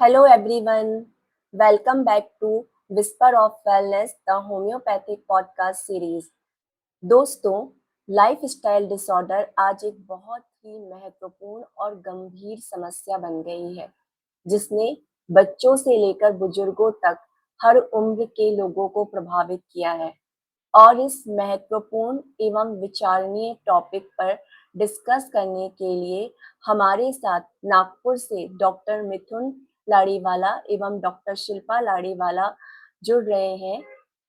Hello everyone, welcome back to Whisper of Wellness, the homeopathic podcast series. दोस्तों, lifestyle disorder आज एक बहुत ही महत्वपूर्ण और गंभीर समस्या बन गई है, जिसने बच्चों से लेकर बुजुर्गों तक हर उम्र के लोगों को प्रभावित किया है। और इस महत्वपूर्ण एवं विचारणीय टॉपिक पर डिस्कस करने के लिए हमारे साथ नागपुर से डॉक्टर मिथुन लाड़ीवाला एवं डॉक्टर शिल्पा लाड़ीवाला जुड़ रहे हैं।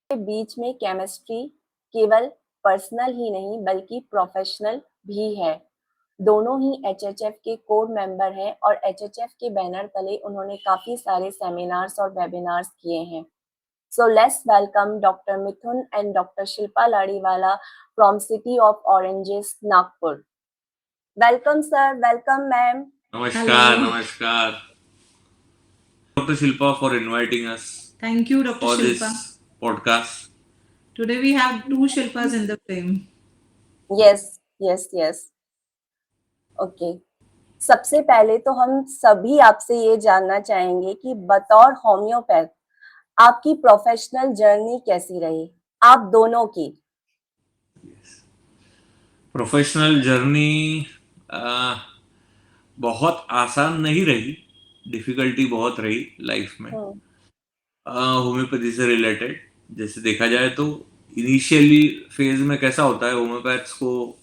के बीच में केमिस्ट्री केवल पर्सनल ही नहीं बल्कि प्रोफेशनल भी है। दोनों ही एचएचएफ के कोर मेंबर हैं और एचएचएफ के बैनर तले उन्होंने काफी सारे सेमिनार्स और वेबिनार्स किए हैं। So let's welcome Dr. Mithun and Dr. Shilpa Ladiwala from City of Oranges, Nagpur. Welcome, sir. Welcome, ma'am. नमस्कार Hello. नमस्कार Dr. Shilpa for inviting us Thank you, Dr. for Shilpa. this podcast. Today we have two Shilpas in the frame. Yes, yes, yes. Okay. सबसे पहले तो हम सभी आपसे ये जानना चाहेंगे कि बतौर होम्योपैथ आपकी प्रोफेशनल जर्नी कैसी रही, आप दोनों की। प्रोफेशनल जर्नी बहुत आसान नहीं रही, डिफिकल्टी बहुत रही लाइफ में होम्योपैथी से रिलेटेड। जैसे देखा जाए तो इनिशियली फेज में कैसा होता है, होम्योपैथ्स को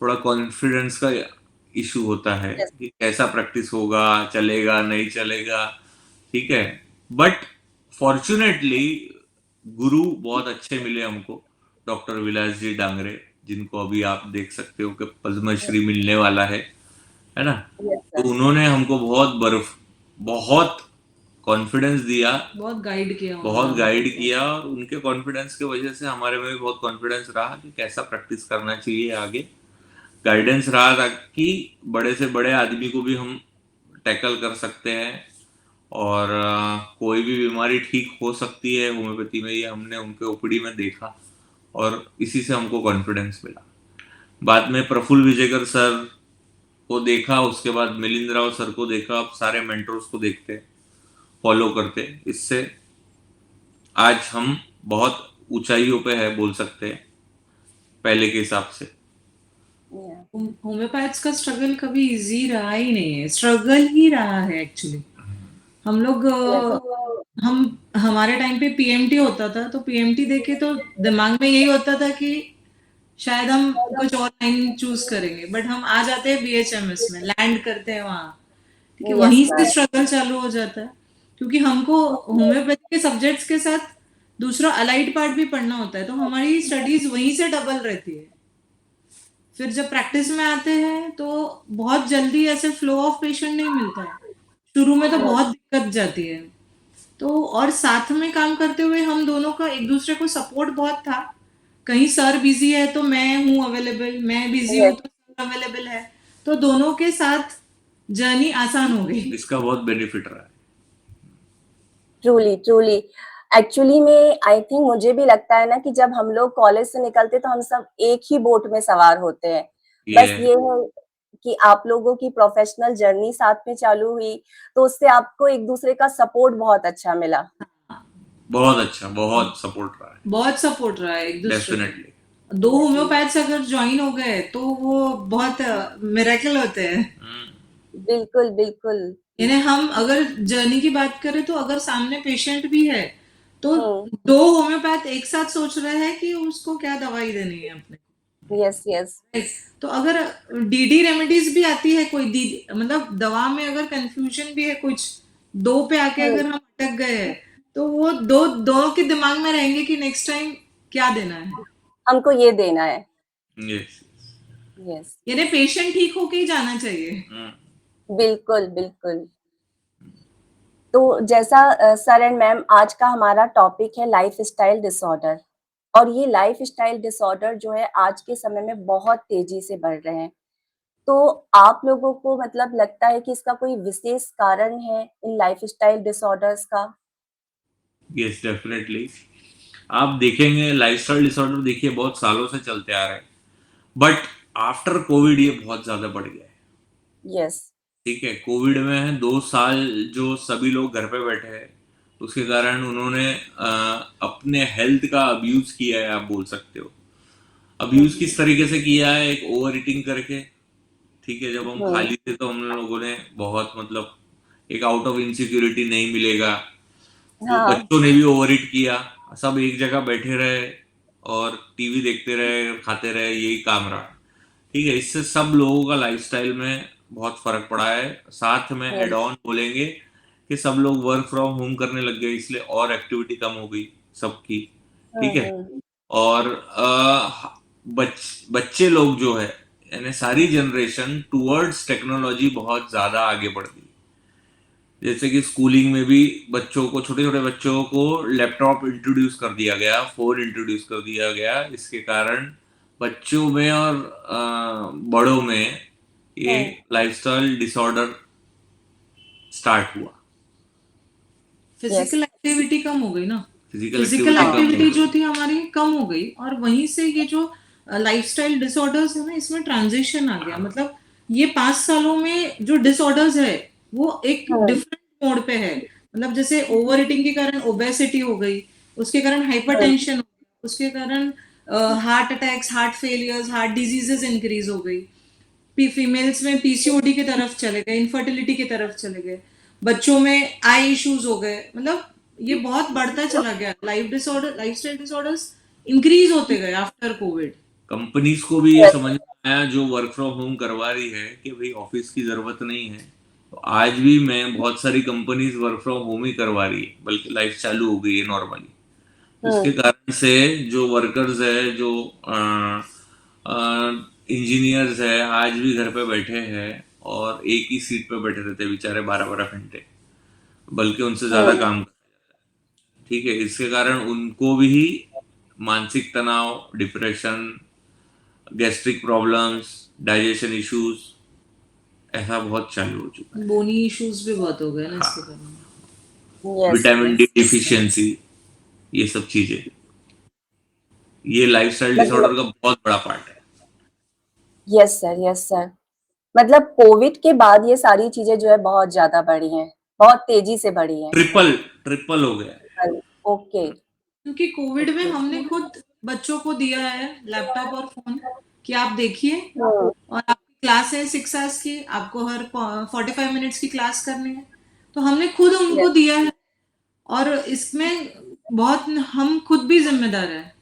थोड़ा कॉन्फिडेंस का इशू होता है Yes. कि कैसा प्रैक्टिस होगा, चलेगा नहीं चलेगा, ठीक है। बट फॉर्चुनेटली गुरु बहुत अच्छे मिले हमको, डॉक्टर विलास जी डांगरे, जिनको अभी आप देख सकते हो कि पद्मश्री मिलने वाला है ना। Yes, तो sir. उन्होंने हमको बहुत कॉन्फिडेंस दिया, बहुत गाइड किया बहुत उन्होंने। गाइड किया, और उनके कॉन्फिडेंस की वजह से हमारे में भी बहुत कॉन्फिडेंस रहा कि कैसा प्रैक्टिस करना चाहिए आगे। गाइडेंस रहा था कि बड़े से बड़े आदमी को भी हम टैकल कर सकते हैं और कोई भी बीमारी ठीक हो सकती है होम्योपैथी में, ये हमने उनके ओपीडी में देखा और इसी से हमको कॉन्फिडेंस मिला। बाद में प्रफुल्ल विजयकर सर को देखा, उसके बाद मिलिंद राव सर को देखा, अब सारे मेंटर्स को देखते, फॉलो करते, इससे आज हम बहुत ऊंचाइयों पे है बोल सकते हैं पहले के हिसाब से। होम्योपैथ्स का स्ट्रगल कभी इजी रहा ही नहीं है, स्ट्रगल ही रहा है एक्चुअली। हम लोग हमारे टाइम पे पीएमटी होता था, तो पीएमटी देखे तो दिमाग में यही होता था कि शायद हम कुछ और लाइन चूज करेंगे, बट हम आ जाते हैं बीएचएमएस में, लैंड करते हैं वहां, ठीक है। Yes, वहीं sir. से स्ट्रगल चालू हो जाता है, क्योंकि हमको होम्योपैथी के सब्जेक्ट्स के साथ दूसरा अलाइड पार्ट भी पढ़ना होता है, तो हमारी स्टडीज वहीं से डबल रहती है। फिर जब प्रैक्टिस में आते हैं तो बहुत जल्दी ऐसे फ्लो ऑफ पेशेंट नहीं मिलता है, शुरू में तो बहुत दिक्कत जाती है। तो और साथ में काम करते हुए हम दोनों का एक दूसरे को सपोर्ट बहुत था। कहीं सर बिजी है तो मैं हूँ अवेलेबल, मैं बिजी हूँ तो सर अवेलेबल है, तो दोनों के साथ जर्नी आसान हो गई। इसका बहुत बेनिफिट रहा है। ट्रूली एक्चुअली में आई थिंक मुझे भी लगता है ना कि जब हम लोग कॉलेज से निकलते तो हम सब एक ही बोट में सवार होते हैं। बस ये है कि आप लोगों की प्रोफेशनल जर्नी साथ में चालू हुई तो उससे आपको एक दूसरे का सपोर्ट बहुत अच्छा मिला। बहुत अच्छा, बहुत सपोर्ट रहा है, बहुत सपोर्ट रहा है एक दूसरे को। डेफिनेटली। दो होम्योपैथ्स अगर ज्वाइन हो गए तो वो बहुत मिरेकल होते हैं। बिल्कुल बिल्कुल। यानी हम अगर जर्नी की बात करें तो अगर सामने पेशेंट भी है तो दो होम्योपैथ एक साथ सोच रहे हैं कि उसको क्या दवाई देनी है अपने। Yes yes. तो अगर डीडी रेमेडीज भी आती है, कोई मतलब दवा में अगर कंफ्यूजन भी है कुछ, दो पे आके अगर हम अटक गए हैं तो वो दो के दिमाग में रहेंगे कि नेक्स्ट टाइम क्या देना है, हमको ये देना है। Yes yes. यानी पेशेंट ठीक होके ही जाना चाहिए। बिल्कुल बिल्कुल। तो जैसा सर एंड मैम, आज का हमारा टॉपिक है लाइफस्टाइल डिसऑर्डर, और ये लाइफस्टाइल डिसऑर्डर जो है आज के समय में बहुत तेजी से बढ़ रहे हैं। तो आप लोगों को मतलब लगता है कि इसका कोई विशेष कारण है इन लाइफस्टाइल डिसऑर्डर्स का? Yes definitely. आप देखेंगे लाइफस्टाइल डिसऑर्डर, देखिए बहुत सालों से चलते आ रहे हैं, बट आफ्टर कोविड ये बहुत ज्यादा बढ़ गया है। यस। ठीक है, कोविड में 2 साल जो सभी लोग घर पे बैठे हैं, उसके कारण उन्होंने अपने हेल्थ का अब्यूज किया है, आप बोल सकते हो। अब्यूज किस तरीके से किया है? एक ओवर ईटिंग करके। ठीक है, जब हम खाली थे तो हम लोगों ने बहुत, मतलब एक आउट ऑफ इनसिक्योरिटी नहीं मिलेगा, तो हाँ बच्चों ने भी ओवर ईट किया, सब एक जगह बैठे रहे और टीवी देखते रहे, खाते रहे, यही काम रहा। ठीक है, इससे सब लोगों का लाइफस्टाइल में बहुत फर्क पड़ा है। साथ में एड यस ऑन बोलेंगे कि सब लोग वर्क फ्रॉम होम करने लग गए, इसलिए और एक्टिविटी कम हो गई सबकी। ठीक है, और बच्चे लोग जो है, यानी सारी जनरेशन टुवर्ड्स टेक्नोलॉजी बहुत ज्यादा आगे बढ़ गई। जैसे कि स्कूलिंग में भी बच्चों को, छोटे छोटे बच्चों को लैपटॉप इंट्रोड्यूस कर दिया गया, फोन इंट्रोड्यूस कर दिया गया। इसके कारण बच्चों में और बड़ों में ये लाइफस्टाइल डिसऑर्डर स्टार्ट हुआ। फिजिकल एक्टिविटी कम हो गई ना, फिजिकल फिजिकल एक्टिविटी कम हो एक्टिविटी गई। जो थी हमारी कम हो गई, और वहीं से ये जो लाइफस्टाइल डिसऑर्डर्स है ना, इसमें ट्रांजिशन आ गया। मतलब ये 5 सालों में जो डिसऑर्डर्स है वो एक डिफरेंट मोड पे है। मतलब जैसे ओवर ईटिंग के कारण ओबेसिटी हो गई, उसके कारण हाइपरटेंशन हो गई, उसके कारण heart attacks, heart failures, heart diseases increase हो गई। फीमेल्स में पीसीओडी की तरफ चले गए, इनफर्टिलिटी की तरफ चले गए, बच्चों में आई इश्यूज हो गए। मतलब ये बहुत बढ़ता चला गया, लाइफस्टाइल डिसऑर्डर्स इंक्रीज होते गए आफ्टर कोविड। कंपनीज को भी ये समझ में आया, जो वर्क फ्रॉम होम करवा रही है, कि भाई ऑफिस की जरूरत नहीं है। तो आज भी मैं बहुत सारी कंपनीज वर्क फ्रॉम होम ही करवा रही है, बल्कि लाइफ चालू हो गई है नॉर्मली। इसके कारण से जो वर्कर्स है, जो इंजीनियर्स है, आज भी घर पे बैठे हैं और एक ही सीट पे बैठे रहते हैं बेचारे 12-12 घंटे, बल्कि उनसे ज्यादा काम करते हैं। ठीक है, इसके कारण उनको भी मानसिक तनाव, depression, gastric problems, digestion issues, ऐसा बहुत चालू हो चुका है। बोनी इश्यूज भी बहुत हो गए ना इसके हाँ, कारण। विटामिन डी डिफिशियंसी, ये सब चीजें, ये लाइफस्टाइल मतलब डिसऑर्डर का बहुत बड़ा पार्ट है। Yes sir, yes sir. मतलब कोविड के बाद ये सारी चीजें जो है बहुत ज्यादा बढ़ी हैं, बहुत तेजी से बढ़ी हैं। ट्रिपल ट्रिपल हो गया है। ओके क्योंकि कोविड में ओके। हमने खुद बच्चों को दिया है लैपटॉप और फोन कि आप देखिए, और आपकी क्लास है 6 आवर्स की, आपको हर 45 मिनट्स की क्लास करनी है, तो हमने खुद उनको दिया है। और इसमें बहुत हम खुद भी जिम्मेदार है,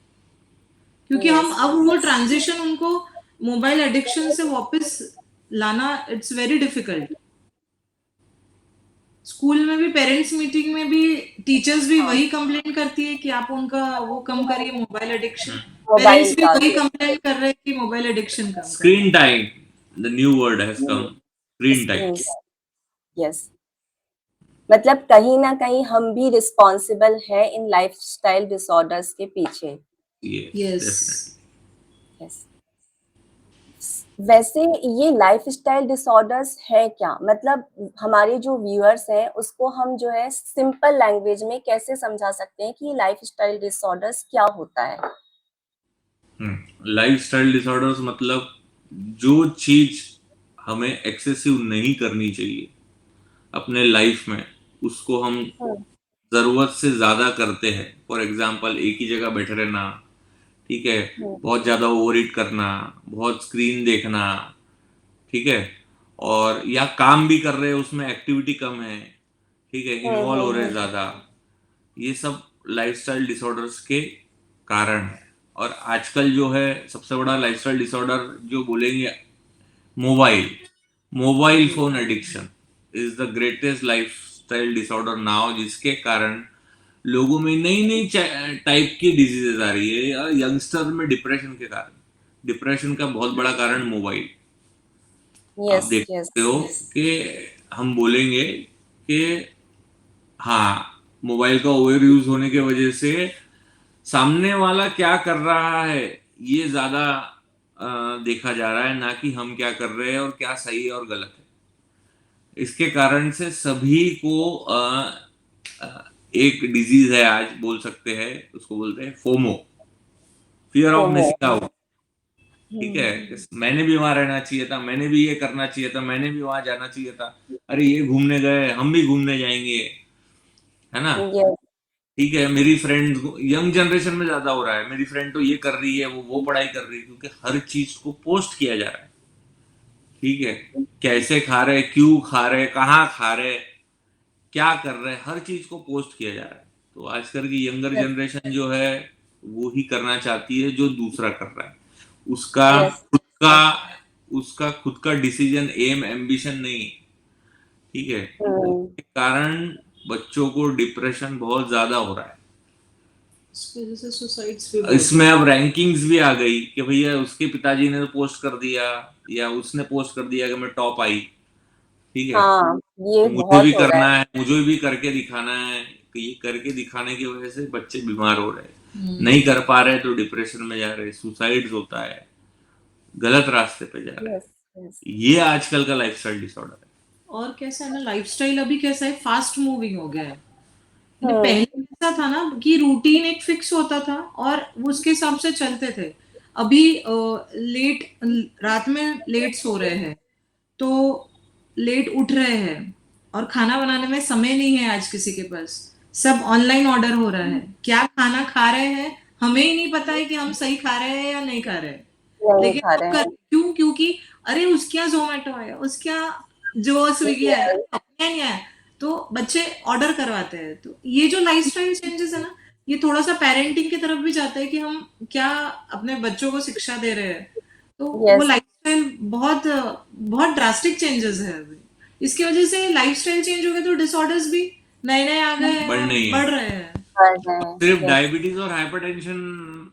क्योंकि हम अब वो ट्रांजिशन उनको मोबाइल एडिक्शन से वापस लाना, इट्स वेरी डिफिकल्ट। स्कूल में भी, पेरेंट्स मीटिंग में भी टीचर्स भी वही कंप्लेन करती है कि आप उनका वो कम करिए, मोबाइल एडिक्शन। मोबाइल पेरेंट्स भी का वही कंप्लेन कर रहे हैं कि मोबाइल एडिक्शन कम करें। Screen time, the new word has come, screen time. Yes, मतलब कहीं ना कहीं हम भी रिस्पॉन्सिबल हैं इन लाइफस्टाइल डिसऑर्डर्स के पीछे। यस। यस। वैसे ये लाइफस्टाइल डिसऑर्डर्स है क्या? मतलब हमारे जो व्यूअर्स हैं उसको हम जो है सिंपल लैंग्वेज में कैसे समझा सकते हैं कि लाइफस्टाइल डिसऑर्डर्स क्या होता है? लाइफस्टाइल डिसऑर्डर्स मतलब जो चीज हमें एक्सेसिव नहीं करनी चाहिए अपने लाइफ में, उसको हम जरूरत से ज्यादा करते हैं। फॉर एग्जाम्पल, एक ही जगह बैठे रहना, ठीक है, बहुत ज्यादा ओवर ईट करना, बहुत स्क्रीन देखना, ठीक है, और या काम भी कर रहे हैं उसमें एक्टिविटी कम है, ठीक है, इन्वॉल्व हो रहे हैं ज्यादा, ये सब लाइफस्टाइल डिसऑर्डर्स के कारण है। और आजकल जो है सबसे बड़ा लाइफस्टाइल डिसऑर्डर जो बोलेंगे, mobile mobile phone addiction is the greatest lifestyle disorder now, जिसके कारण लोगों में नई नई टाइप की डिजीजेज आ रही है, या यंगस्टर में डिप्रेशन के कारण। डिप्रेशन का बहुत बड़ा कारण मोबाइल। आप यस देख यस सकते हो कि हम बोलेंगे कि हाँ, मोबाइल का ओवर यूज होने की वजह से सामने वाला क्या कर रहा है ये ज्यादा देखा जा रहा है, ना कि हम क्या कर रहे हैं और क्या सही है और गलत है। इसके कारण से सभी को एक डिजीज है, आज बोल सकते हैं, उसको बोलते हैं FOMO, fear of missing out. ठीक है, मैंने भी वहां रहना चाहिए था, मैंने भी ये करना चाहिए था, मैंने भी वहां जाना चाहिए था, अरे ये घूमने गए, हम भी घूमने जाएंगे, है ना। यस ठीक है, मेरी फ्रेंड, यंग जनरेशन में ज्यादा हो रहा है, मेरी फ्रेंड तो ये कर रही है, वो पढ़ाई कर रही है, क्योंकि हर चीज को पोस्ट किया जा रहा है। ठीक है, कैसे खा रहे, क्यों खा रहे, कहाँ खा रहे, क्या कर रहे हैं, हर चीज को पोस्ट किया जा रहा है। तो आजकल की यंगर यस जनरेशन जो है वो ही करना चाहती है जो दूसरा कर रहा है। उसका यस खुद का उसका खुद का डिसीजन, एम, एम्बिशन नहीं है। ठीक है, उसके कारण बच्चों को डिप्रेशन बहुत ज्यादा हो रहा है। इस वजह से सुसाइड्स भी बहुत इसमें अब रैंकिंग्स भी आ गई कि भैया उसके पिताजी ने तो पोस्ट कर दिया, या उसने पोस्ट कर दिया कि मैं टॉप आई। ठीक है, हाँ, ये तो मुझे बहुत भी हो रहा करना है। है, मुझे भी करके दिखाना है। कि ये करके दिखाने की वजह से बच्चे बीमार हो रहे हैं, हम्म। नहीं कर पा रहे तो डिप्रेशन में जा रहे, सुसाइड्स होता है, गलत रास्ते पे जा रहे हैं। यस यस ये आजकल का लाइफस्टाइल डिसऑर्डर है। और कैसा है ना, लाइफस्टाइल अभी कैसा है, फास्ट मूविंग हो गया है। यानी हम्म पहले ऐसा था ना कि रूटीन एक फिक्स होता था और वो उसके हिसाब से चलते थे। अभी लेट रात में लेट सो रहे हैं, तो लेट उठ रहे हैं, और खाना बनाने में समय नहीं है आज किसी के पास। सब ऑनलाइन ऑर्डर हो रहा है, क्या खाना खा रहे हैं हमें ही नहीं पता है कि हम सही खा रहे हैं या नहीं खा रहे हैं। नहीं लेकिन खा हम रहे कर हैं। क्यों? क्योंकि अरे उसके यहाँ जोमेटो है, उसके यहाँ जो स्विगी है, यस अपने नहीं है, तो बच्चे ऑर्डर करवाते हैं। तो ये जो लाइफस्टाइल चेंजेस है ना, ये थोड़ा सा पेरेंटिंग की तरफ भी जाता है कि हम क्या अपने बच्चों को शिक्षा दे रहे हैं। तो वो यस लाइफस्टाइल बहुत बहुत ड्रास्टिक चेंजेस है अभी। इसकी वजह से लाइफस्टाइल चेंज हो गए तो डिसऑर्डर्स भी नए नए आ गए हैं बढ़ और नहीं है। बढ़ रहे हैं। कर रहे अब हैं। सिर्फ यस डायबिटीज और हाइपरटेंशन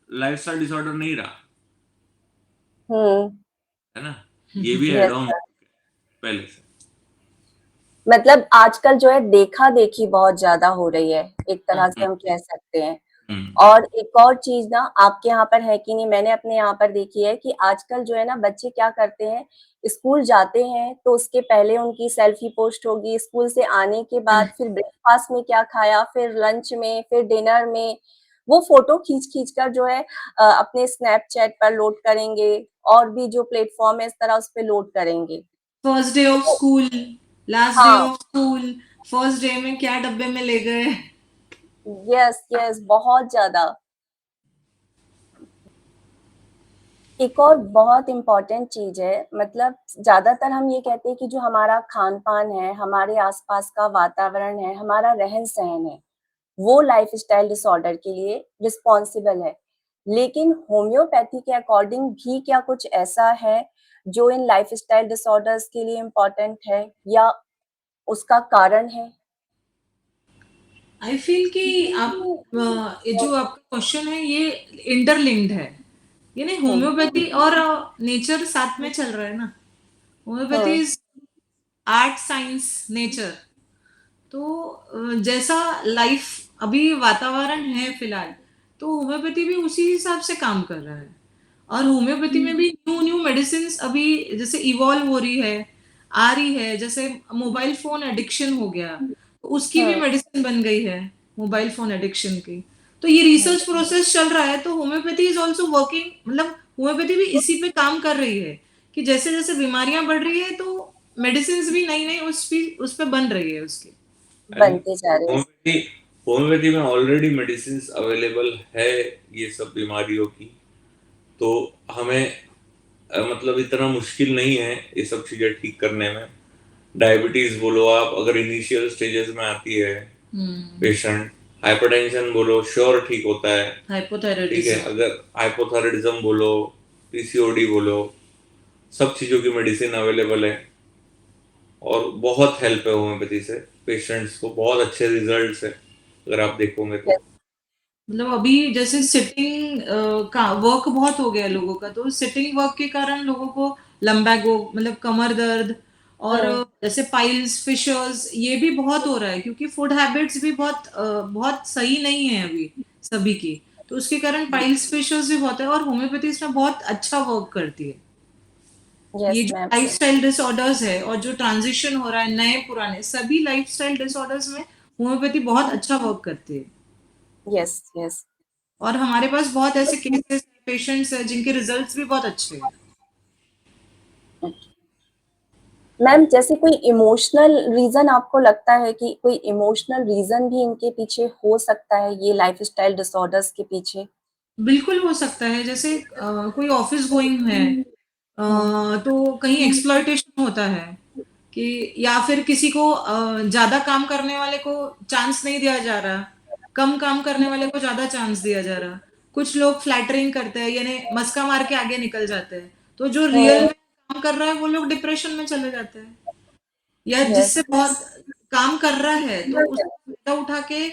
लाइफस्टाइल डिसऑर्डर नहीं रहा, हम्म है ना, ये भी एड यस ऑन सर। पहले से। मतलब आजकल जो है देखा देखी बहुत ज्यादा हो रही है, एक तरह से हम्म, हम कह सकते हैं। हम्म, और एक और चीज ना, आपके यहाँ पर है कि नहीं, मैंने अपने यहाँ पर देखी है कि आजकल जो है ना बच्चे क्या करते हैं, स्कूल जाते हैं तो उसके पहले उनकी सेल्फी पोस्ट होगी, स्कूल से आने के बाद फिर ब्रेकफास्ट में क्या खाया, फिर लंच में, फिर डिनर में, वो फोटो खींच खींच कर जो है अपने स्नैपचैट पर लोड करेंगे, और भी जो प्लेटफॉर्म है इस तरह उस पर लोड करेंगे। फर्स्ट डे ऑफ तो स्कूल, लास्ट डे हाँ, ऑफ स्कूल, फर्स्ट डे में क्या डब्बे में ले गए। यस यस बहुत ज्यादा। एक और बहुत इम्पोर्टेंट चीज है, मतलब ज्यादातर हम ये कहते हैं कि जो हमारा खान पान है, हमारे आसपास का वातावरण है, हमारा रहन सहन है, वो लाइफस्टाइल डिसऑर्डर के लिए रिस्पॉन्सिबल है। लेकिन होम्योपैथी के अकॉर्डिंग भी क्या कुछ ऐसा है जो इन लाइफस्टाइल डिसऑर्डर्स के लिए इम्पोर्टेंट है, या उसका कारण है? आई फील कि आप ये जो आपका क्वेश्चन है ये इंटरलिंक्ड है। यानी हम्म होम्योपैथी और नेचर साथ में चल रहा है ना। Homeopathy hmm is art, science, nature. तो जैसा लाइफ अभी वातावरण है फिलहाल, तो होम्योपैथी भी उसी हिसाब से काम कर रहा है। और होम्योपैथी में भी न्यू न्यू मेडिसिन अभी जैसे इवॉल्व हो रही है, आ रही है। जैसे मोबाइल फोन एडिक्शन हो गया, तो उसकी भी हम्म मेडिसिन बन गई है मोबाइल फोन एडिक्शन की। तो ये रिसर्च प्रोसेस चल रहा है। तो होम्योपैथी इज ऑल्सो वर्किंग, मतलब होम्योपैथी भी इसी पे काम कर रही है कि जैसे जैसे बीमारियां बढ़ रही है, तो मेडिसिन भी नई नई उस पे बन रही है उसकी। बनते जा रहे हैं। होम्योपैथी होम्योपैथी में ऑलरेडी मेडिसिन अवेलेबल है ये सब बीमारियों की। तो हमें मतलब इतना मुश्किल नहीं है ये सब चीजें ठीक करने में। डायबिटीज बोलो आप, अगर इनिशियल स्टेजेस में आती है पेशेंट, हाइपरटेंशन बोलो श्योर ठीक होता है। ठीक है, हाइपोथायराइडिज्म, अगर हाइपोथायराइडिज्म बोलो, पीसीओडी बोलो, सब चीजों की मेडिसिन अवेलेबल है, और बहुत हेल्प है होम्योपैथी से। पेशेंट्स को बहुत अच्छे रिजल्ट्स है अगर आप देखोगे तो। मतलब अभी जैसे सिटिंग का वर्क बहुत हो गया है लोगों का, तो सिटिंग वर्क के कारण लोगों को लंबैगो, मतलब कमर दर्द, और हम्म जैसे पाइल्स, फिशर्स, ये भी बहुत हो रहा है क्योंकि फूड हैबिट्स भी बहुत सही नहीं है अभी सभी की। तो उसके कारण पाइल्स, फिशर्स भी बहुत है, और होम्योपैथी इसमें बहुत अच्छा वर्क करती है। ये यस जो मैम। लाइफस्टाइल डिसऑर्डर्स है और जो ट्रांजिशन हो रहा है नए पुराने सभी लाइफस्टाइल डिसऑर्डर्स में होम्योपैथी बहुत अच्छा वर्क करती है। यस यस और हमारे पास बहुत ऐसे केसेस पेशेंट्स है जिनके रिजल्ट्स भी बहुत अच्छे हैं। मैम, जैसे कोई इमोशनल रीजन आपको लगता है कि कोई इमोशनल रीजन भी इनके पीछे हो सकता है, ये लाइफस्टाइल डिसऑर्डर्स के पीछे? बिल्कुल हो सकता है। जैसे कोई ऑफिस गोइंग है, तो कहीं एक्सप्लॉयटेशन होता है कि, या फिर किसी को ज्यादा काम करने वाले को चांस नहीं दिया जा रहा, कम काम करने वाले को ज्यादा चांस दिया जा रहा। कुछ लोग फ्लैटरिंग करते हैं, यानी मस्का मार के आगे निकल जाते हैं, तो जो रियल में काम कर रहा है वो लोग डिप्रेशन में चले जाते हैं। या यस। जिससे बहुत काम कर रहा है तो उसका फायदा उठा के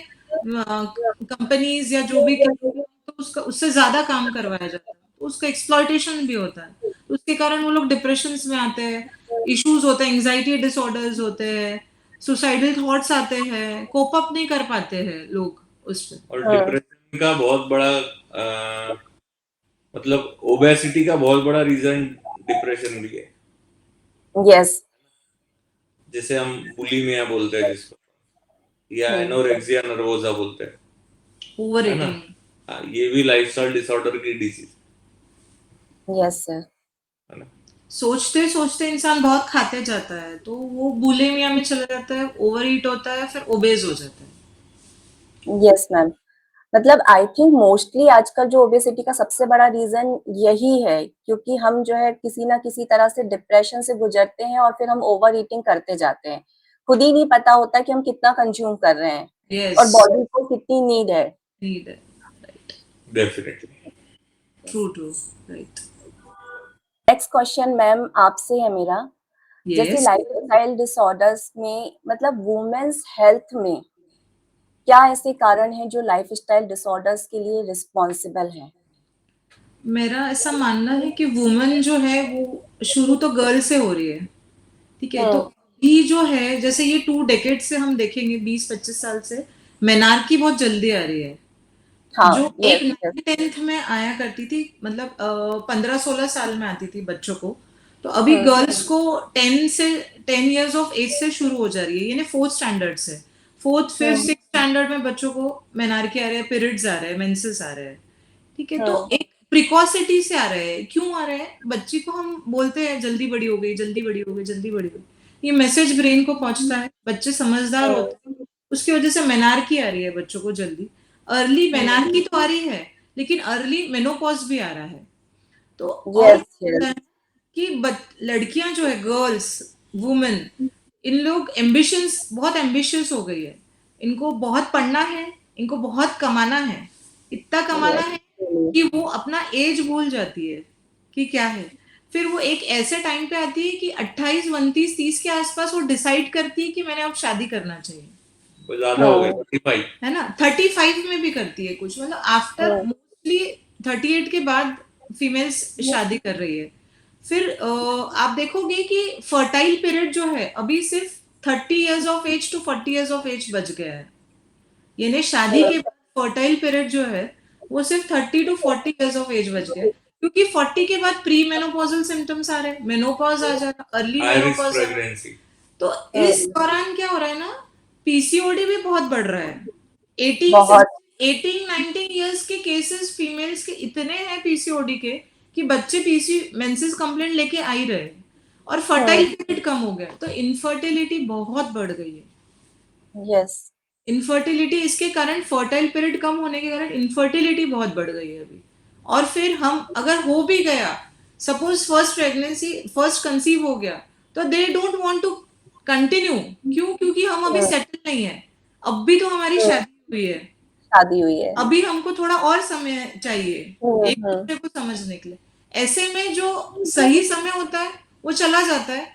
कंपनीज या जो भी, तो उसका उससे ज्यादा काम करवाया जाता है, तो उसका एक्सप्लॉयटेशन भी होता है। तो उसके कारण वो लोग डिप्रेशन में आते हैं, इश्यूज होते हैं, एंजाइटी डिसऑर्डर्स होते हैं, सुसाइडल थॉट्स आते हैं, कोप अप नहीं कर पाते हैं लोग उस पे। और डिप्रेशन का बहुत बड़ा मतलब ओबेसिटी का बहुत बड़ा रीजन डिप्रेशन भी है, यस। जिसे हम बुलिमिया बोलते हैं जिसको, या एनोरेक्सिया नर्वोसा बोलते हैं, ओवर है ना। ईटिंग। हाँ, ये भी लाइफस्टाइल डिसऑर्डर की डिजीज यस सर। सोचते सोचते इंसान बहुत खाते जाता है, तो वो बुलिमिया में चला जाता है, ओवर ईट होता है, फिर ओबेज हो जाता है। यस मैम, मतलब आई थिंक मोस्टली आजकल जो ओबेसिटी का सबसे बड़ा रीजन यही है, क्योंकि हम जो है किसी ना किसी तरह से डिप्रेशन से गुजरते हैं और फिर हम ओवर ईटिंग करते जाते हैं। खुद ही नहीं पता होता कि हम कितना कंज्यूम कर रहे हैं और यस, बॉडी को कितनी नीड है। नीड है, right, definitely. True true, right. Next question ma'am आपसे है मेरा, जैसे यस, लाइफस्टाइल डिसऑर्डर्स में मतलब वुमेन्स हेल्थ में क्या ऐसे कारण हैं जो लाइफस्टाइल डिसऑर्डर्स के लिए रिस्पॉन्सिबल हैं? मेरा ऐसा मानना है कि वुमेन जो है वो शुरू तो गर्ल से हो रही है, ठीक है। तो अभी जो है, जैसे ये 2 डेकेड से हम देखेंगे, 20-25 साल से मेनार्की बहुत जल्दी आ रही है। हाँ। जो यस एक यस। 9th में आया करती थी, मतलब 15-16 साल में आती थी बच्चों को, तो अभी गर्ल्स को 10 इयर्स ऑफ एज से शुरू हो जा रही है, यानी 4th स्टैंडर्ड से, 4th 5th 6th स्टैंडर्ड में बच्चों को मेनार्की आ रहे हैं, पीरियड्स आ रहे हैं, मेंसेस आ रहे हैं, ठीक है। तो एक प्रिकॉसिटी से आ रहे हैं। क्यों आ रहे हैं? बच्ची को हम बोलते हैं जल्दी बड़ी हो गई, जल्दी बड़ी हो गई, जल्दी बड़ी हो गई, ये मैसेज ब्रेन को पहुंचता है, बच्चे समझदार होते हैं, उसकी वजह से मेनार्की आ रही है बच्चों को जल्दी। अर्ली मेनार्की तो आ रही है, लेकिन अर्ली मेनोपॉज भी आ रहा है। तो और यस यस। कि लड़कियां जो है, गर्ल्स, वुमेन, इन लोग एम्बिशंस, बहुत एम्बिशियस हो गई है। इनको बहुत पढ़ना है, इनको बहुत कमाना है, इतना कमाना है कि वो अपना एज भूल जाती है कि क्या है। फिर वो एक ऐसे टाइम पे आती है कि 28, 29, 30 के आसपास वो डिसाइड करती है कि मैंने अब शादी करना चाहिए, वो ज्यादा हो गई 35। है ना। 35 में भी करती है कुछ, मतलब आफ्टर मोस्टली 38 के बाद फीमेल्स शादी कर रही है। फिर आप देखोगे कि फर्टाइल पीरियड जो है अभी सिर्फ 30 years of age to 40 years of age बच गया है, यानी शादी के बाद फर्टाइल पीरियड जो है वो सिर्फ 30 टू 40 इयर्स ऑफ एज बच गया, क्योंकि 40 के बाद प्री मेनोपॉजल सिम्टम्स आ रहे हैं, मेनोपॉज आ जा रहा, early high risk menopause. Pregnancy. तो इस दौरान क्या हो रहा है ना, पीसीओडी भी बहुत बढ़ रहा है। 18 बहुत। 19 इयर्स के केसेस फीमेल्स के इतने हैं पीसीओडी के, कि बच्चे पीसी मेंसेस कंप्लेंट लेके आ ही रहे हैं, और फर्टाइल पीरियड कम हो गया, तो इनफर्टिलिटी बहुत बढ़ गई है। यस। इनफर्टिलिटी इसके कारण, फर्टाइल पीरियड कम होने के कारण इनफर्टिलिटी बहुत बढ़ गई है अभी। और फिर हम अगर हो भी गया, suppose first pregnancy, first conceive हो गया, तो they don't want to continue. क्यों? क्योंकि हम अभी सेटल नहीं है, अब भी तो हमारी शादी हुई है, शादी हुई है। अभी हमको थोड़ा और समय चाहिए एक हम्म। दूसरे को समझने के लिए। ऐसे में जो सही समय होता है वो चला जाता है,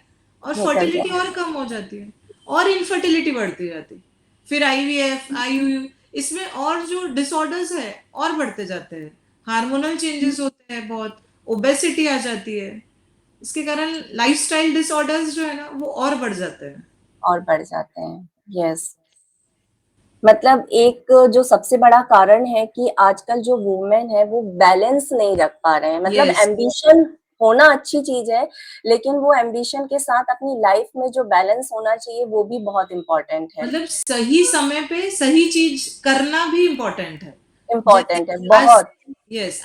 और निकल फर्टिलिटी गया। और कम हो जाती है, और इनफर्टिलिटी बढ़ती जाती है। फिर आईवीएफ, आईयू, इसमें और जो डिसऑर्डर्स है और बढ़ते जाते हैं, हार्मोनल चेंजेस होते हैं, बहुत ओबेसिटी आ जाती है। इसके कारण लाइफस्टाइल डिसऑर्डर्स जो है ना वो और बढ़ जाते हैं। और बढ़ जाते हैं। यस। मतलब एक जो सबसे बड़ा कारण है कि आजकल जो वुमेन है वो बैलेंस नहीं रख पा रहे हैं। मतलब यस, एम्बिशन होना अच्छी चीज है, लेकिन वो एम्बिशन के साथ अपनी लाइफ में जो बैलेंस होना चाहिए वो भी बहुत इम्पोर्टेंट है। मतलब सही समय पे सही चीज करना भी इम्पोर्टेंट है। इम्पोर्टेंट है जैसे बहुत।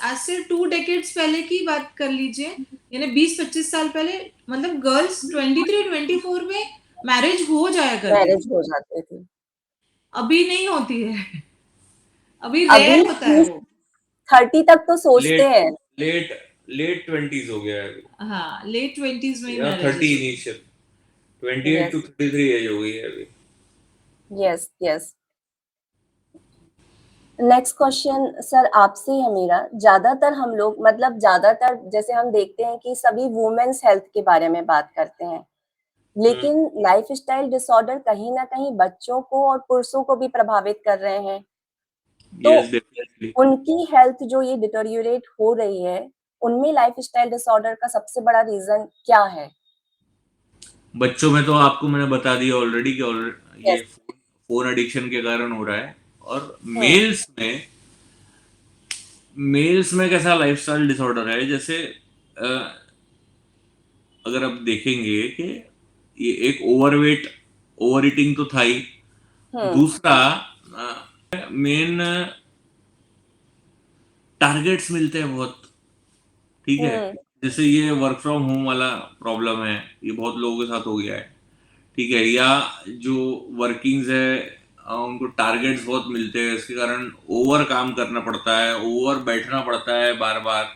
आज से 2 डेकेड्स पहले की बात कर लीजिए, यानी 20-25 साल पहले, मतलब गर्ल्स 23-24 में मैरिज हो जाया करती मैरिज थी। हो जाते थे। अभी नहीं होती है, अभी अभी रेयर होता है वो। 30 तक तो सोचते लेट हैं। लेट लेट 20s हो गया है अभी, हाँ, लेट 20s में ही या मैरिजेस 30 होती इनिशियल, 28 यस, to 33 एज हो गई है अभी। Yes, yes. Next question sir आपसे है मेरा। ज्यादातर हम लोग मतलब ज्यादातर जैसे हम देखते हैं कि सभी वुमेन्स हेल्थ के बारे में बात करते हैं, लेकिन लाइफस्टाइल डिसऑर्डर कहीं ना कहीं बच्चों को और पुरुषों को भी प्रभावित कर रहे हैं। तो यस डेफिनेटली। उनकी हेल्थ जो ये डिटोरियोरेट हो रही है, उनमें लाइफस्टाइल डिसऑर्डर का सबसे बड़ा रीजन क्या है? बच्चों में तो आपको मैंने बता दिया ऑलरेडी कि ये यस। फोन एडिक्शन के कारण हो रहा है। और हम्म। मेल्स में कैसा लाइफस्टाइल डिसऑर्डर है, जैसे अ, अगर आप देखेंगे कि ये एक ओवरवेट, ओवर ईटिंग तो था ही, हम्म। दूसरा मेन टारगेट्स मिलते हैं बहुत, ठीक है। हम्म। जैसे ये वर्क फ्रॉम होम वाला प्रॉब्लम है, ये बहुत लोगों के साथ हो गया है, ठीक है। या जो वर्किंग्स है, उनको टारगेट्स बहुत मिलते हैं, इसके कारण ओवर काम करना पड़ता है, ओवर बैठना पड़ता है, बार बार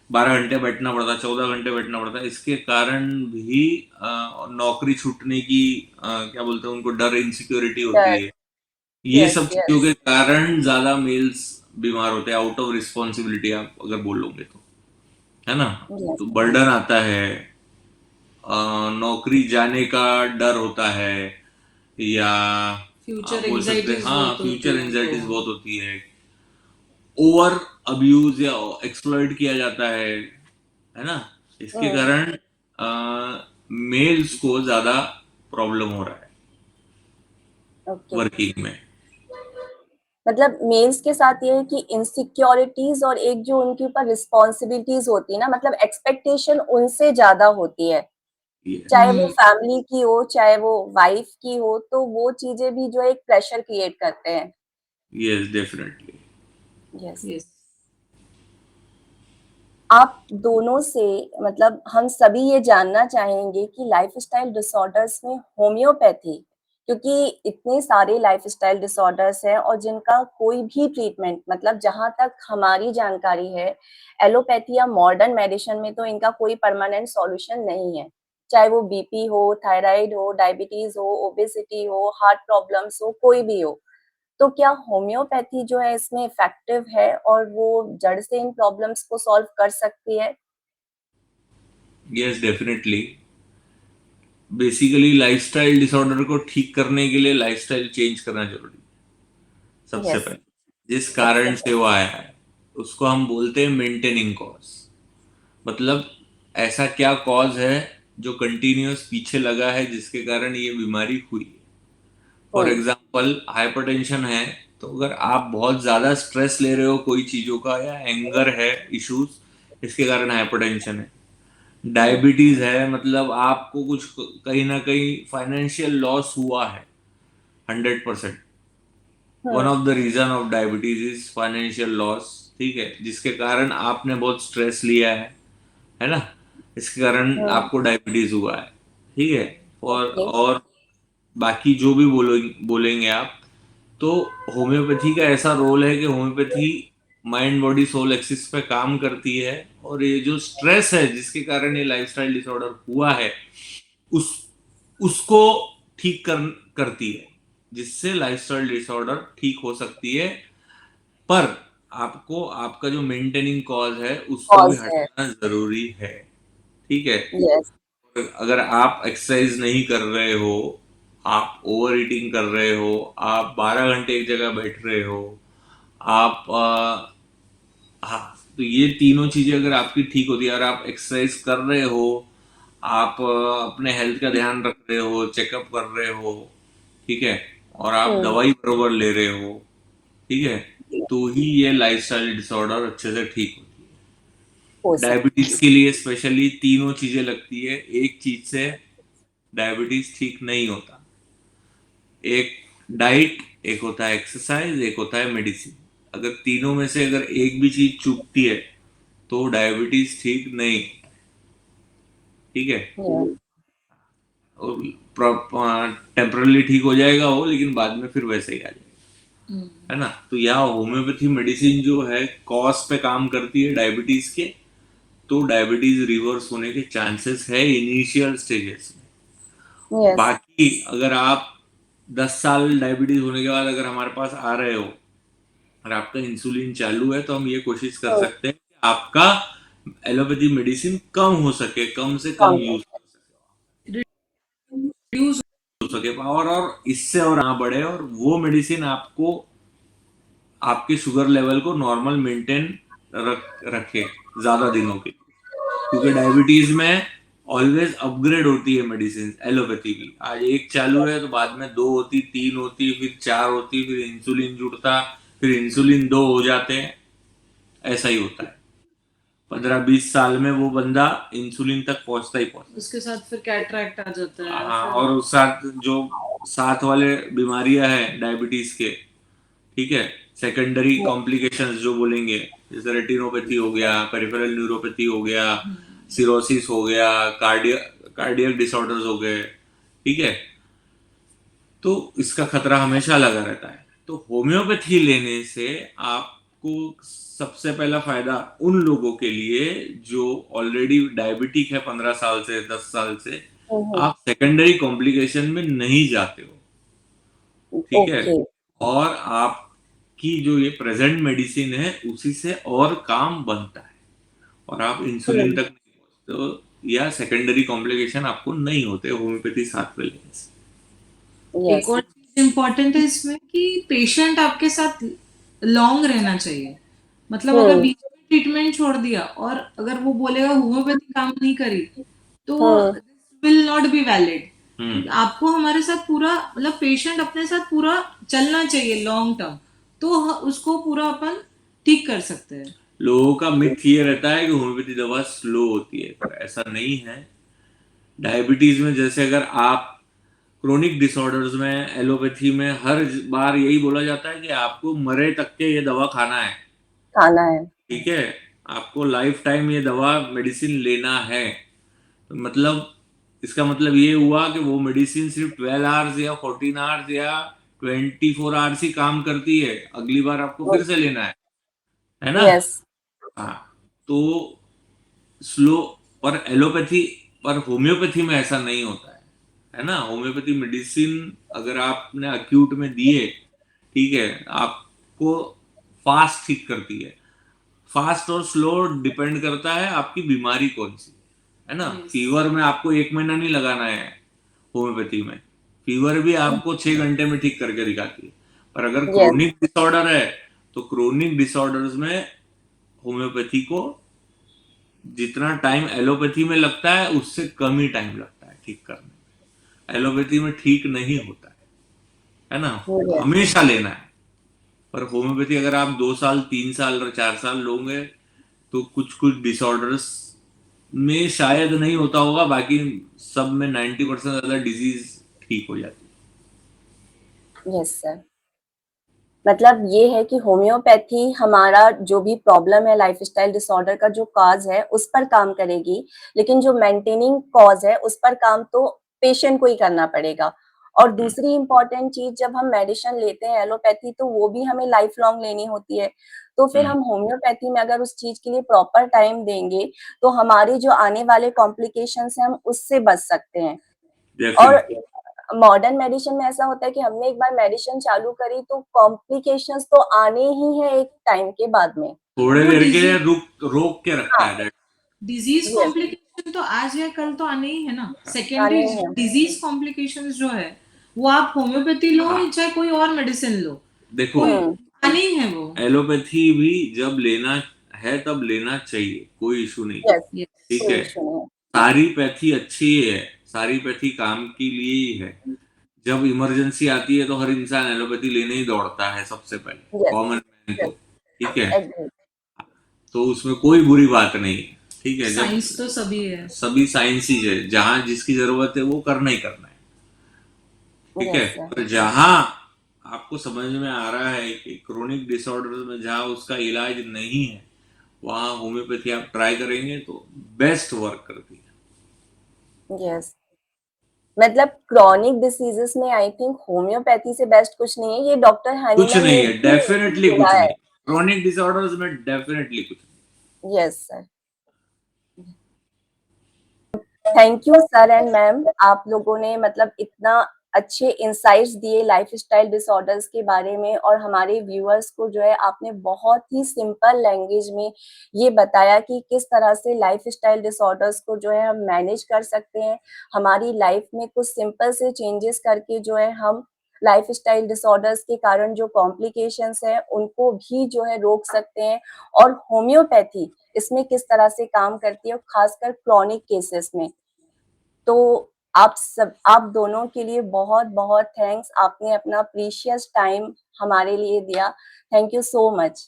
12 घंटे बैठना पड़ता है, 14 घंटे बैठना पड़ता है। इसके कारण भी नौकरी छूटने की क्या बोलते हैं उनको, डर, इनसिक्योरिटी होती है। ये यस, सब चीजों यस, के कारण ज्यादा मेल्स बीमार होते हैं, आउट ऑफ रिस्पॉन्सिबिलिटी आप अगर बोलोगे तो, है ना। यस। तो बर्डन आता है, नौकरी जाने का डर होता है, या आप फ्यूचर बोल सकते हैं, एंजाइटीज हाँ, बहुत होती फ्यूचर है उनको। एंजाइटीज बहुत होती है। ओवर अब्यूज या एक्सप्लॉइट किया जाता है ना। इसके हम्म। कारण मेल्स को ज्यादा प्रॉब्लम हो रहा है ओके। वर्किंग में। मतलब मेल्स के साथ ये है कि इनसिक्योरिटीज और एक जो उनके ऊपर रिस्पॉन्सिबिलिटीज होती है ना, मतलब एक्सपेक्टेशन उनसे ज्यादा होती है, चाहे वो फैमिली की हो चाहे वो वाइफ की हो, तो वो चीजें भी जो एक प्रेशर क्रिएट करते हैं। Yes definitely. यस। यस। आप दोनों से मतलब हम सभी ये जानना चाहेंगे कि लाइफस्टाइल डिसऑर्डर्स में होम्योपैथी, क्योंकि इतने सारे लाइफस्टाइल डिसऑर्डर्स हैं और जिनका कोई भी ट्रीटमेंट मतलब जहां तक हमारी जानकारी है, एलोपैथी या मॉडर्न मेडिसिन में तो इनका कोई परमानेंट सॉल्यूशन नहीं है। चाहे वो बीपी हो, थायराइड हो, डायबिटीज हो, ओबेसिटी हो, हार्ट प्रॉब्लम्स हो, कोई भी हो। तो क्या होम्योपैथी जो है इसमें इफेक्टिव है और वो जड़ से इन प्रॉब्लम्स को सॉल्व कर सकती है? Yes definitely. Basically lifestyle disorder को ठीक करने के लिए लाइफस्टाइल चेंज करना जरूरी है सबसे यस। पहले। जिस सबसे कारण से वो आया है उसको हम बोलते हैं मेंटेनिंग कॉज। मतलब ऐसा क्या कॉज है जो कंटिन्यूअस पीछे लगा है जिसके कारण ये बीमारी हुई। फॉर हुई। एग्जाम्पल हाइपरटेंशन है, तो अगर आप बहुत ज्यादा स्ट्रेस ले रहे हो कोई चीजों का, या एंगर है, इश्यूज, इसके कारण हाइपरटेंशन है। डायबिटीज है, मतलब आपको कुछ कहीं ना कहीं फाइनेंशियल लॉस हुआ है, 100%। One hmm. Of the reason of diabetes is financial loss, ठीक है, जिसके कारण आपने बहुत स्ट्रेस लिया है ना। इसके कारण हम्म। आपको डायबिटीज हुआ है, ठीक है। ओके। और बाकी जो भी बोलेंगे आप, तो होम्योपैथी का ऐसा रोल है कि homeopathy mind body soul axis पे काम करती है। और ये जो स्ट्रेस है जिसके कारण ये लाइफस्टाइल डिसऑर्डर हुआ है, उस उसको ठीक करती है, जिससे लाइफस्टाइल डिसऑर्डर ठीक हो सकती है। पर आपको आपका जो मेंटेनिंग कॉज है उसको भी कॉज है। हटाना जरूरी है, ठीक है। यस। अगर आप एक्सरसाइज नहीं कर रहे हो, आप ओवर ईटिंग कर रहे हो, आप 12 घंटे एक जगह बैठ रहे हो, आप हाँ, तो ये तीनों चीजें अगर आपकी ठीक होती है, और आप एक्सरसाइज कर रहे हो, आप अपने हेल्थ का ध्यान रख रहे हो, चेकअप कर रहे हो, ठीक है, और आप हम्म। दवाई बरोबर ले रहे हो, ठीक है, तो ही ये लाइफस्टाइल डिसऑर्डर अच्छे से ठीक होती है। हो सकती डायबिटीज के लिए स्पेशली तीनों चीजें लगती है, एक चीज से डायबिटीज ठीक नहीं होता। एक डाइट, एक होता है एक्सरसाइज, एक होता है मेडिसिन। अगर तीनों में से अगर एक भी चीज चूकती है तो डायबिटीज ठीक नहीं, ठीक है, टेम्परली ठीक हो जाएगा वो, लेकिन बाद में फिर वैसे ही आ जाएगा, है ना। तो यहाँ होम्योपैथी मेडिसिन जो है कॉज पे काम करती है डायबिटीज के, तो डायबिटीज रिवर्स होने के चांसेस है इनिशियल स्टेजेस में। यस बाकी अगर आप 10 साल डायबिटीज होने के बाद अगर हमारे पास आ रहे हो और आपका इंसुलिन चालू है, तो हम ये कोशिश कर सकते हैं कि आपका एलोपैथी मेडिसिन कम हो सके, कम से कम यूज रिड्यूस हो सके, और इससे और ना बढ़े, और वो मेडिसिन आपको आपके शुगर लेवल को नॉर्मल मेंटेन रखे ज्यादा दिनों के लिए, क्योंकि डायबिटीज में ऑलवेज अपग्रेड होती है मेडिसिन। एलोपैथी की आज एक चालू है तो बाद में 2 होती, 3 होती, फिर 4 होती, फिर इंसुलिन जुड़ता, फिर इंसुलिन 2 हो जाते हैं, ऐसा ही होता है। 15-20 साल में वो बंदा इंसुलिन तक पहुंचता ही पहुंचता। उसके साथ फिर कैटरैक्ट आ जाता है, हाँ, फिर और उस साथ जो साथ वाले बीमारियां हैं डायबिटीज के, ठीक है, सेकेंडरी कॉम्प्लिकेशंस जो बोलेंगे, जैसे रेटिनोपैथी हो गया, पेरिफेरल न्यूरोपैथी हो गया, सिरोसिस हो गया, कार्डियक डिसऑर्डर्स हो गए, ठीक है, तो इसका खतरा हमेशा लगा रहता है। तो होम्योपैथी लेने से आपको सबसे पहला फायदा उन लोगों के लिए जो ऑलरेडी डायबिटिक है 15 साल से, 10 साल से, आप सेकेंडरी कॉम्प्लिकेशन में नहीं जाते हो, ठीक है, ओके और आपकी जो ये प्रेजेंट मेडिसिन है उसी से और काम बनता है, और आप इंसुलिन तक नहीं पहुंचते हो, या सेकेंडरी कॉम्प्लिकेशन आपको नहीं होते होम्योपैथी साथ में लेने से। एक यस और चीज इम्पोर्टेंट है इसमें कि पेशेंट आपके साथ लॉन्ग रहना चाहिए। मतलब अगर बीच में ट्रीटमेंट छोड़ दिया और अगर वो बोलेगा होम्योपैथी काम नहीं करी, तो विल नॉट बी वैलिड। आपको हमारे साथ पूरा, मतलब पेशेंट अपने साथ पूरा चलना चाहिए लॉन्ग टर्म, तो उसको पूरा अपन ठीक कर सकते हैं। लोगों का मिथ ये रहता है कि होम्योपैथी दवा स्लो होती है, पर ऐसा नहीं है। डायबिटीज में जैसे अगर आप क्रोनिक डिसऑर्डर्स में एलोपैथी में हर बार यही बोला जाता है कि आपको मरे तक के ये दवा खाना है, ठीक है, आपको लाइफ टाइम ये दवा मेडिसिन लेना है। तो मतलब इसका मतलब ये हुआ कि वो मेडिसिन सिर्फ 12 आवर्स या 14 आवर्स या 24 आवर्स ही काम करती है, अगली बार आपको फिर से लेना है ना। यस हाँ, तो स्लो, पर एलोपैथी पर होम्योपैथी में ऐसा नहीं होता है ना। होम्योपैथी मेडिसिन अगर आपने अक्यूट में दिए, ठीक है, आपको फास्ट ठीक करती है। फास्ट और स्लो डिपेंड करता है आपकी बीमारी कौन सी है ना। फीवर में आपको 1 महीना नहीं लगाना है, होम्योपैथी में फीवर भी आपको 6 घंटे में ठीक करके दिखाती है। पर अगर क्रोनिक डिसऑर्डर है तो क्रोनिक डिसऑर्डर्स में होम्योपैथी को जितना टाइम एलोपैथी में लगता है उससे कम ही टाइम लगता है ठीक करने में। एलोपैथी में ठीक नहीं होता है ना, हमेशा लेना है। पर होम्योपैथी अगर आप 2 साल 3 साल और 4 साल लोगे तो कुछ कुछ डिसऑर्डर्स में शायद नहीं होता होगा, बाकी सब में 90% ज्यादा डिजीज ठीक हो जाती है। यस सर, मतलब ये है कि होम्योपैथी हमारा जो भी प्रॉब्लम है लाइफस्टाइल डिसऑर्डर का जो कॉज है उस पर काम करेगी, लेकिन जो मेंटेनिंग कॉज है उस पर काम तो पेशेंट को ही करना पड़ेगा। और दूसरी इम्पोर्टेंट चीज, जब हम मेडिसिन लेते हैं एलोपैथी तो वो भी हमें लाइफ लॉन्ग लेनी होती है, तो फिर हम होम्योपैथी में अगर उस चीज के लिए प्रॉपर टाइम देंगे तो हमारे जो आने वाले कॉम्प्लिकेशंस हैं हम उससे बच सकते हैं। और मॉडर्न मेडिसिन में ऐसा होता है कि हमने एक बार मेडिसिन चालू करी तो कॉम्प्लिकेशंस तो आने ही है एक टाइम के बाद में, थोड़े देर के लिए रोक के रखता है। डिजीज कॉम्प्लिकेशन तो आज या कल तो आने ही है ना। सेकेंडरी डिजीज कॉम्प्लिकेशंस जो है वो आप होम्योपैथी लो चाहे कोई और मेडिसिन लो, देखो आने ही है वो। एलोपैथी भी जब लेना है तब लेना चाहिए, कोई इशू नहीं, ठीक है। सारी पैथी अच्छी है, सारी पैथी काम के लिए ही है। जब इमरजेंसी आती है तो हर इंसान एलोपैथी लेने ही दौड़ता है सबसे पहले, कॉमन मैन तो, ठीक है, तो उसमें कोई बुरी बात नहीं, ठीक है। साइंस तो सभी है, सभी साइंस ही है, जहां जिसकी जरूरत है वो करना ही करना है, ठीक है। पर जहां आपको समझ में आ रहा है कि क्रोनिक डिसऑर्डर्स में जहाँ उसका इलाज नहीं है वहाँ होम्योपैथी आप ट्राई करेंगे तो बेस्ट वर्क करती है। यस, मतलब क्रॉनिक डिसीजेस में आई थिंक होम्योपैथी से बेस्ट कुछ नहीं है, ये डॉक्टर कुछ हनीमन नहीं ने है, भी डेफिनेटली बोला कुछ है। नहीं। क्रोनिक डिसऑर्डर्स में डेफिनेटली कुछ नहीं। Yes sir, thank you sir and ma'am, आप लोगों ने मतलब इतना अच्छे इंसाइट्स दिए लाइफस्टाइल डिसऑर्डर्स के बारे में, और हमारे व्यूअर्स को जो है आपने बहुत ही सिंपल लैंग्वेज में ये बताया कि किस तरह से लाइफस्टाइल डिसऑर्डर्स को जो है हम मैनेज कर सकते हैं, हमारी लाइफ में कुछ सिंपल से चेंजेस करके जो है हम लाइफस्टाइल डिसऑर्डर्स के कारण जो कॉम्प्लिकेशंस है उनको भी जो है रोक सकते हैं, और होम्योपैथी इसमें किस तरह से काम करती है, खासकर क्रॉनिक केसेस में। तो आप दोनों के लिए बहुत बहुत थैंक्स, आपने अपना प्रीशियस टाइम हमारे लिए दिया। Thank you so much.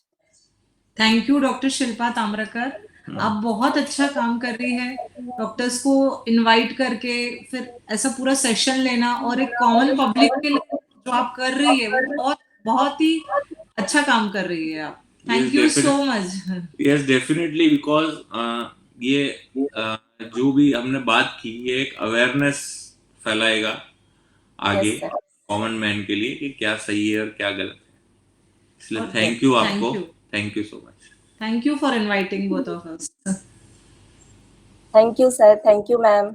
Thank you doctor Shilpa Tamrakar, आप बहुत अच्छा काम कर रही है। डॉक्टर्स को इनवाइट करके फिर ऐसा पूरा सेशन लेना और एक कॉमन पब्लिक के लिए जो आप कर रही है वो बहुत बहुत ही अच्छा काम कर रही है आप। Thank you so much. Yes definitely, because ये जो भी हमने बात की ये एक अवेयरनेस फैलाएगा आगे यस सर, कॉमन मैन के लिए कि क्या सही है और क्या गलत है। इसलिए और थैंक यू थैंक आपको, you thank you so much. Thank you for inviting both of us. Thank you sir, thank you ma'am.